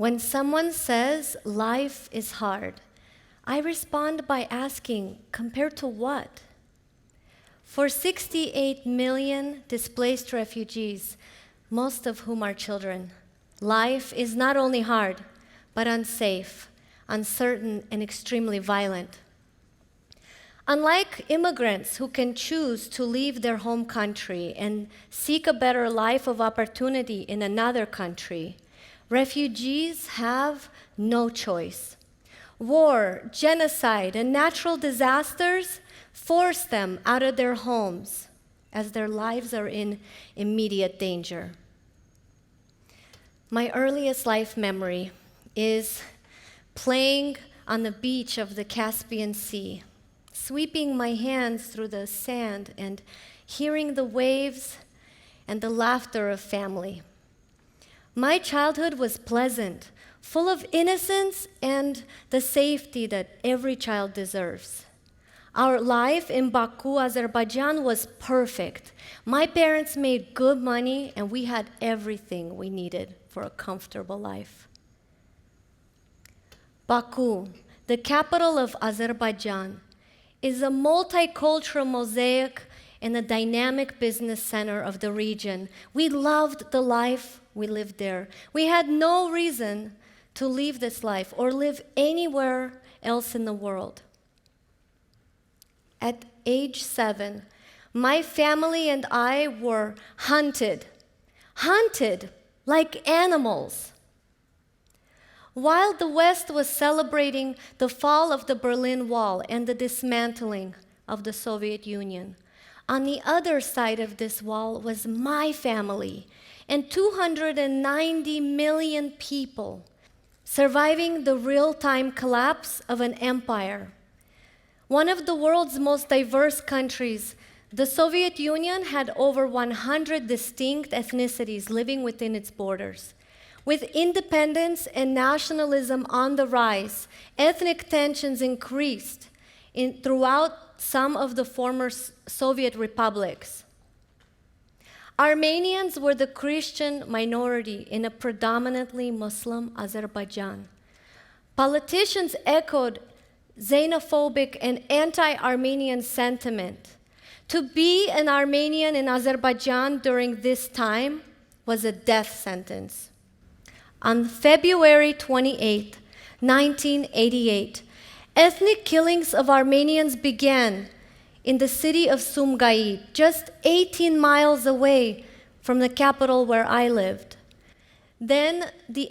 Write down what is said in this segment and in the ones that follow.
When someone says life is hard, I respond by asking, compared to what? For 68 million displaced refugees, most of whom are children, life is not only hard, but unsafe, uncertain, and extremely violent. Unlike immigrants who can choose to leave their home country and seek a better life of opportunity in another country, refugees have no choice. War, genocide, and natural disasters force them out of their homes as their lives are in immediate danger. My earliest life memory is playing on the beach of the Caspian Sea, sweeping my hands through the sand and hearing the waves and the laughter of family. My childhood was pleasant, full of innocence and the safety that every child deserves. Our life in Baku, Azerbaijan was perfect. My parents made good money and we had everything we needed for a comfortable life. Baku, the capital of Azerbaijan, is a multicultural mosaic and a dynamic business center of the region. We loved the life we lived there. We had no reason to leave this life or live anywhere else in the world. At age 7, my family and I were hunted like animals. While the West was celebrating the fall of the Berlin Wall and the dismantling of the Soviet Union, on the other side of this wall was my family and 290 million people surviving the real-time collapse of an empire. One of the world's most diverse countries, the Soviet Union had over 100 distinct ethnicities living within its borders. With independence and nationalism on the rise, ethnic tensions increased throughout some of the former Soviet republics. Armenians were the Christian minority in a predominantly Muslim Azerbaijan. Politicians echoed xenophobic and anti-Armenian sentiment. To be an Armenian in Azerbaijan during this time was a death sentence. On February 28, 1988, ethnic killings of Armenians began in the city of Sumgait, just 18 miles away from the capital where I lived. Then the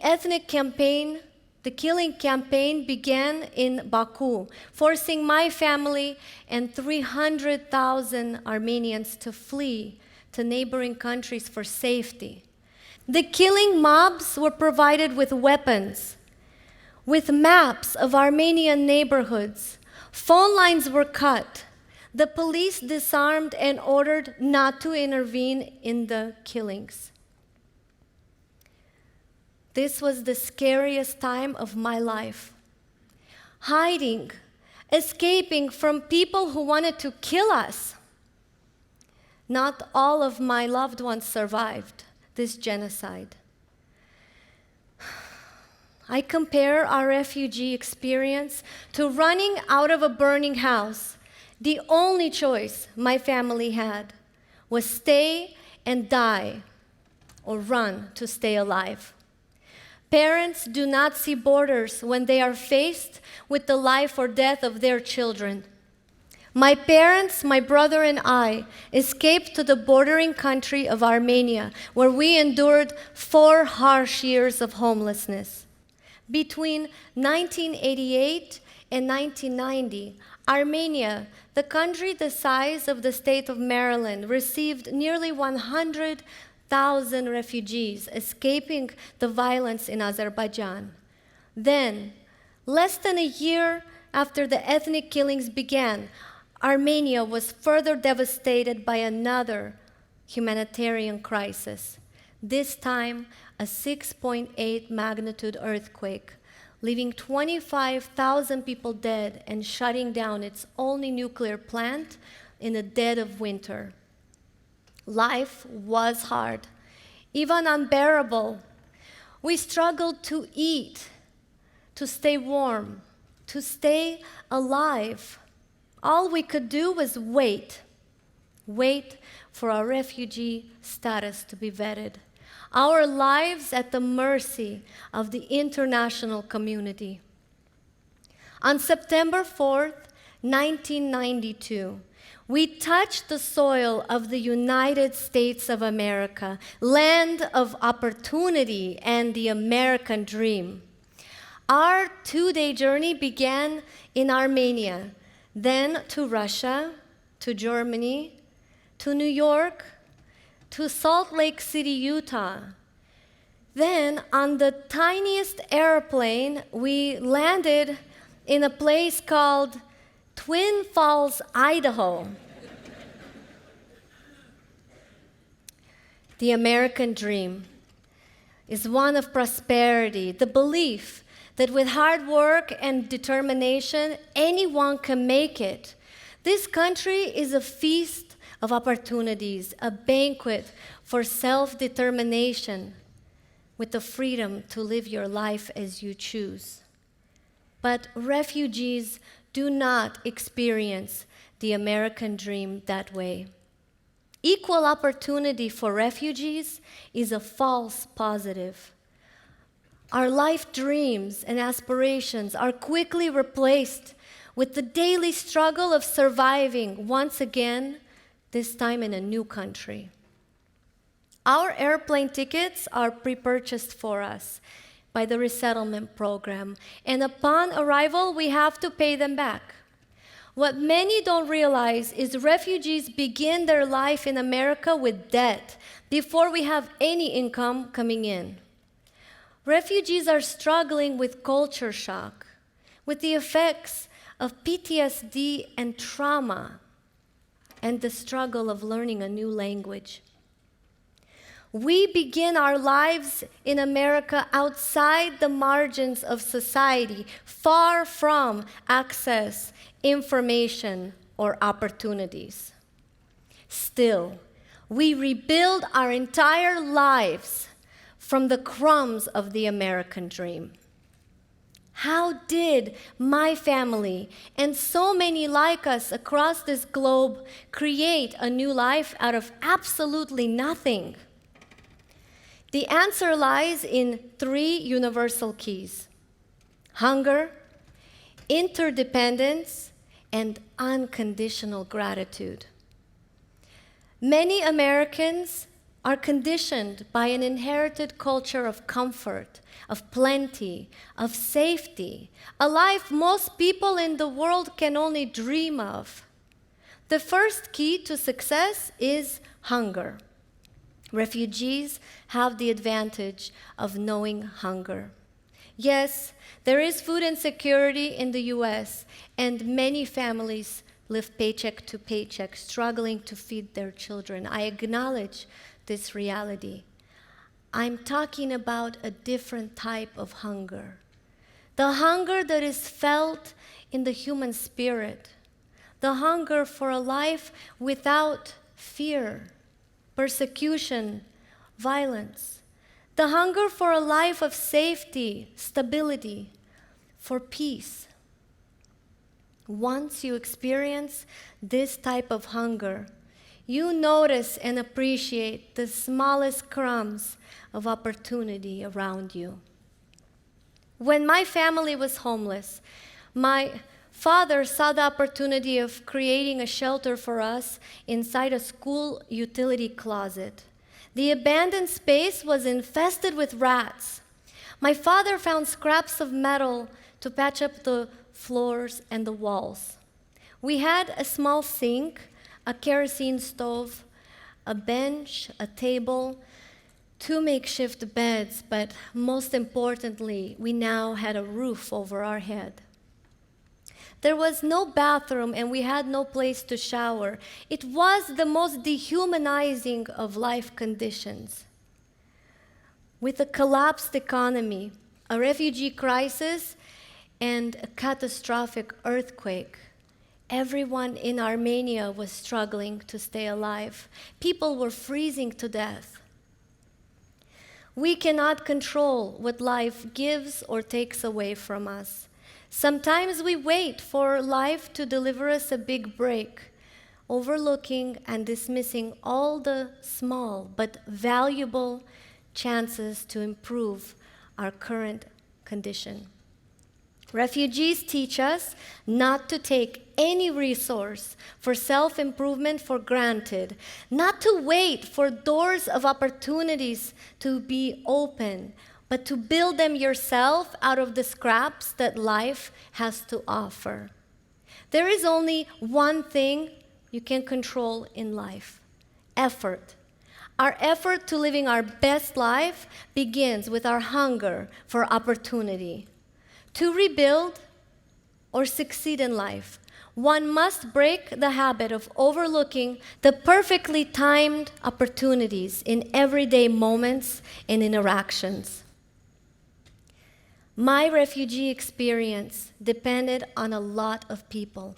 killing campaign began in Baku, forcing my family and 300,000 Armenians to flee to neighboring countries for safety. The killing mobs were provided with weapons, with maps of Armenian neighborhoods. Phone lines were cut. The police disarmed and ordered not to intervene in the killings. This was the scariest time of my life. Hiding, escaping from people who wanted to kill us. Not all of my loved ones survived this genocide. I compare our refugee experience to running out of a burning house. The only choice my family had was stay and die or run to stay alive. Parents do not see borders when they are faced with the life or death of their children. My parents, my brother, and I escaped to the bordering country of Armenia, where we endured 4 harsh years of homelessness. Between 1988 and 1990, Armenia, the country the size of the state of Maryland, received nearly 100,000 refugees escaping the violence in Azerbaijan. Then, less than a year after the ethnic killings began, Armenia was further devastated by another humanitarian crisis, this time a 6.8 magnitude earthquake, leaving 25,000 people dead and shutting down its only nuclear plant in the dead of winter. Life was hard, even unbearable. We struggled to eat, to stay warm, to stay alive. All we could do was wait for our refugee status to be vetted. Our lives at the mercy of the international community. On September 4th, 1992, we touched the soil of the United States of America, land of opportunity and the American dream. Our two-day journey began in Armenia, then to Russia, to Germany, to New York, to Salt Lake City, Utah. Then, on the tiniest airplane, we landed in a place called Twin Falls, Idaho. The American dream is one of prosperity, the belief that with hard work and determination, anyone can make it. This country is a feast of opportunities, a banquet for self-determination with the freedom to live your life as you choose. But refugees do not experience the American dream that way. Equal opportunity for refugees is a false positive. Our life dreams and aspirations are quickly replaced with the daily struggle of surviving once again, this time in a new country. Our airplane tickets are pre-purchased for us by the resettlement program, and upon arrival, we have to pay them back. What many don't realize is refugees begin their life in America with debt before we have any income coming in. Refugees are struggling with culture shock, with the effects of PTSD and trauma, and the struggle of learning a new language. We begin our lives in America outside the margins of society, far from access, information, or opportunities. Still, we rebuild our entire lives from the crumbs of the American dream. How did my family and so many like us across this globe create a new life out of absolutely nothing? The answer lies in 3 universal keys: hunger, interdependence, and unconditional gratitude. Many Americans are conditioned by an inherited culture of comfort, of plenty, of safety, a life most people in the world can only dream of. The first key to success is hunger. Refugees have the advantage of knowing hunger. Yes, there is food insecurity in the US, and many families live paycheck to paycheck, struggling to feed their children. I acknowledge this reality. I'm talking about a different type of hunger. The hunger that is felt in the human spirit. The hunger for a life without fear, persecution, violence. The hunger for a life of safety, stability, for peace. Once you experience this type of hunger, you notice and appreciate the smallest crumbs of opportunity around you. When my family was homeless, my father saw the opportunity of creating a shelter for us inside a school utility closet. The abandoned space was infested with rats. My father found scraps of metal to patch up the floors and the walls. We had a small sink, a kerosene stove, a bench, a table, 2 makeshift beds, but most importantly, we now had a roof over our head. There was no bathroom and we had no place to shower. It was the most dehumanizing of life conditions. With a collapsed economy, a refugee crisis, and a catastrophic earthquake, everyone in Armenia was struggling to stay alive. People were freezing to death. We cannot control what life gives or takes away from us. Sometimes we wait for life to deliver us a big break, overlooking and dismissing all the small but valuable chances to improve our current condition. Refugees teach us not to take any resource for self-improvement for granted, not to wait for doors of opportunities to be open, but to build them yourself out of the scraps that life has to offer. There is only one thing you can control in life: effort. Our effort to living our best life begins with our hunger for opportunity. To rebuild or succeed in life, one must break the habit of overlooking the perfectly timed opportunities in everyday moments and interactions. My refugee experience depended on a lot of people.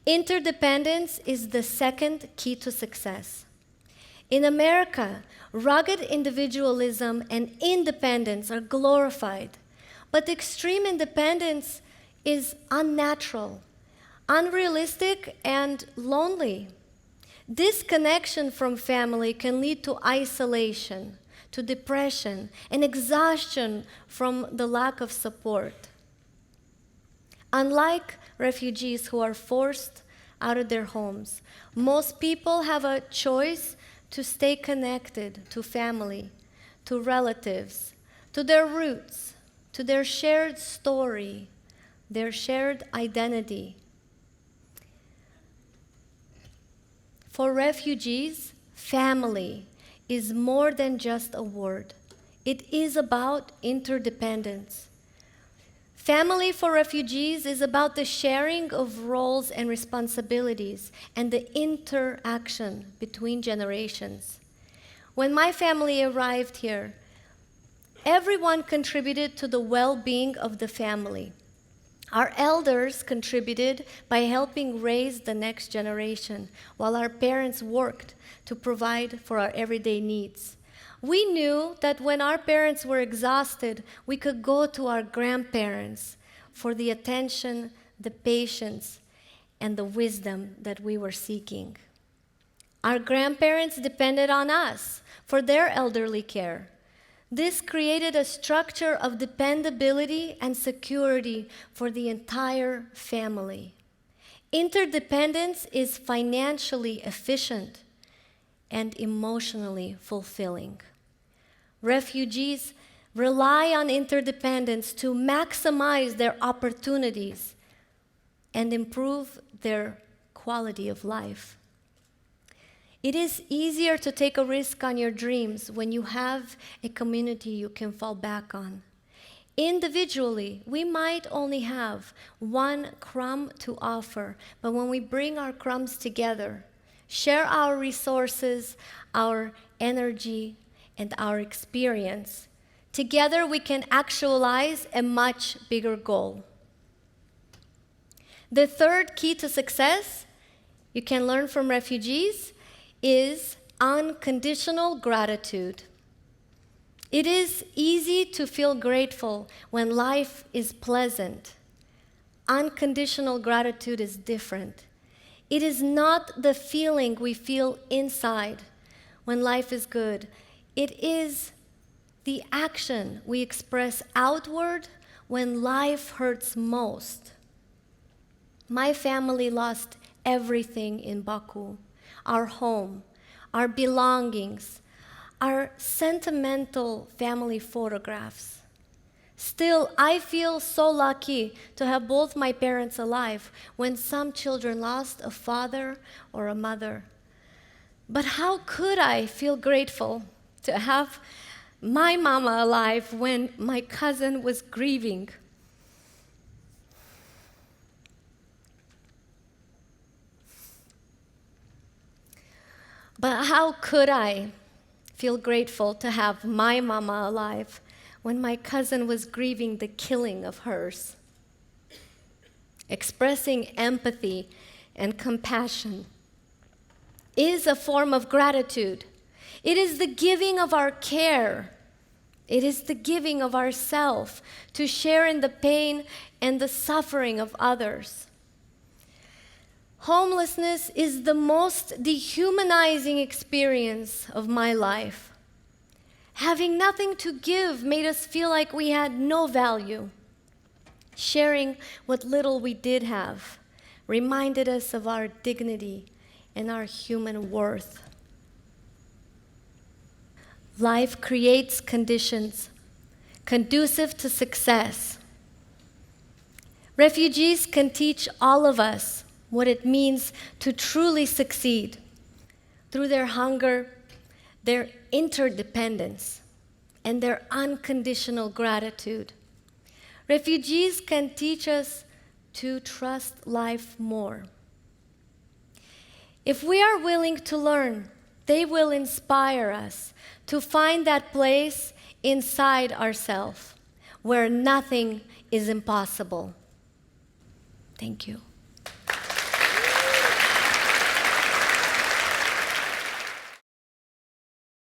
Interdependence is the second key to success. In America, rugged individualism and independence are glorified. But extreme independence is unnatural, unrealistic, and lonely. Disconnection from family can lead to isolation, to depression, and exhaustion from the lack of support. Unlike refugees who are forced out of their homes, most people have a choice to stay connected to family, to relatives, to their roots, to their shared story, their shared identity. For refugees, family is more than just a word. It is about interdependence. Family for refugees is about the sharing of roles and responsibilities and the interaction between generations. When my family arrived here, everyone contributed to the well-being of the family. Our elders contributed by helping raise the next generation, while our parents worked to provide for our everyday needs. We knew that when our parents were exhausted, we could go to our grandparents for the attention, the patience, and the wisdom that we were seeking. Our grandparents depended on us for their elderly care. This created a structure of dependability and security for the entire family. Interdependence is financially efficient and emotionally fulfilling. Refugees rely on interdependence to maximize their opportunities and improve their quality of life. It is easier to take a risk on your dreams when you have a community you can fall back on. Individually, we might only have one crumb to offer, but when we bring our crumbs together, share our resources, our energy, and our experience, together we can actualize a much bigger goal. The third key to success you can learn from refugees is unconditional gratitude. It is easy to feel grateful when life is pleasant. Unconditional gratitude is different. It is not the feeling we feel inside when life is good. It is the action we express outward when life hurts most. My family lost everything in Baku: our home, our belongings, our sentimental family photographs. Still, I feel so lucky to have both my parents alive when some children lost a father or a mother. But how could I feel grateful to have my mama alive when my cousin was grieving? But how could I feel grateful to have my mama alive when my cousin was grieving the killing of hers? Expressing empathy and compassion is a form of gratitude. It is the giving of our care It is the giving of ourself to share in the pain and the suffering of others. Homelessness is the most dehumanizing experience of my life. Having nothing to give made us feel like we had no value. Sharing what little we did have reminded us of our dignity and our human worth. Life creates conditions conducive to success. Refugees can teach all of us what it means to truly succeed through their hunger, their interdependence, and their unconditional gratitude. Refugees can teach us to trust life more. If we are willing to learn, they will inspire us to find that place inside ourselves where nothing is impossible. Thank you.